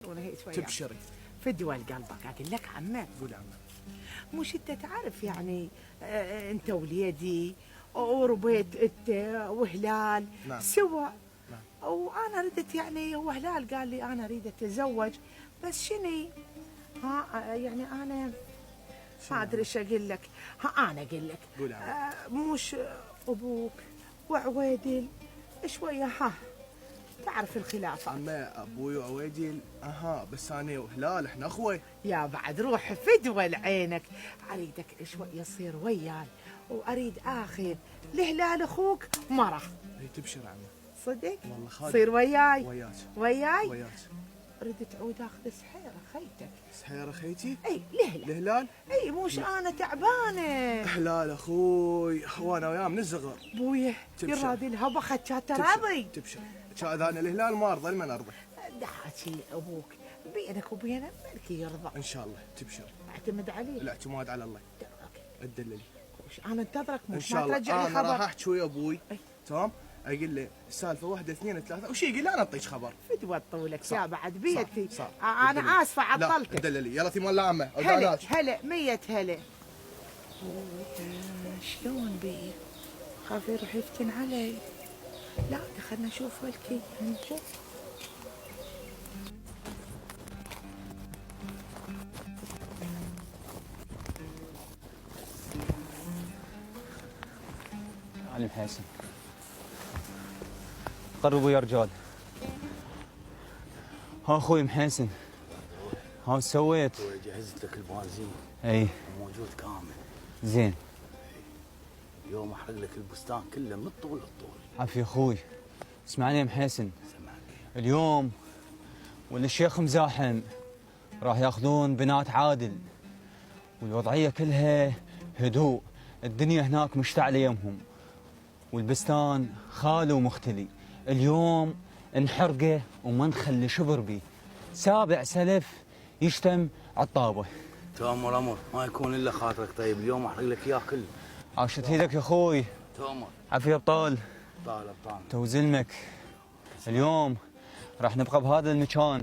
ونهيت وياك. تبشري. فدوى لقلبك اقول لك عمه. قول يا عمه. مش انت تعرف يعني انت وليدي وربيت انت وهلال نعم. سوا. نعم. وانا ردت يعني وهلال قال لي انا اريد اتزوج بس شني يعني انا ما ادري ايش اقول لك. انا اقول لك قول يا عمه. مش ابوك وعويدل شويه تعرف الخلافات. عمه ابوي وعويدل بس انا وهلال احنا اخوه. يا بعد روح فدوى لعينك. اريدك شوي يصير وياي واريد اخذ لهلال اخوك مره. هي تبشر يا عمه. صدق والله خالد. صير وياي. وياك. وياي. وياك. اريد تعود اخذ سحيره خيتك. سحيره خيتي؟ اي لهلال. لهلال؟ اي مش انا تعبانه. هلال اخوي وانا وياه من الصغر. بويه تبشر. يرادي الهبه خدشات راضي. تبشر. اذا انا الهلال ما ارضى لمن ارضى؟ دحكي ابوك بينك وبينه ملكي يرضى. ان شاء الله تبشر. اعتمد عليه. الاعتماد على الله. درك. تدللي. انا انتظرك ان مش شاء ما الله. ترجع لي انا راح خبر. احكي ويا ابوي. أي. تمام. اقول له السالفه 1 2 3 وش يقول لي انا اعطيك خبر. فدوى طولك يا بعد بيتي. صح. انا اسفه عطلتك. لا دللي يلا تيمان لا عمه. هلا هلا 100 هلا. شلون بي؟ خاف يروح يفتن علي. لا خلنا نشوف ولكي نشوف. علي محسن قربوا يا رجال. ها اخوي محسن ها ايش سويت؟ جهزت لك البنزين. اي موجود كامل. زين. اليوم احرق لك البستان كله من الطول للطول. عافية اخوي. اسمعني يا محسن. سمعك. اليوم والشيخ مزاحم راح ياخذون بنات عادل والوضعية كلها هدوء. الدنيا هناك مشتعلة يمهم والبستان خالي ومختلي. اليوم نحرقه وما نخلي شبر بيه. 7 سلف يشتم عالطابة. تامر امر ما يكون الا خاطرك طيب. اليوم احرق لك اياه كله. عاشت ايدك يا اخوي. تامر. عافية ابطال. طال ابطال. توزلمك. اليوم راح نبقى بهذا المكان.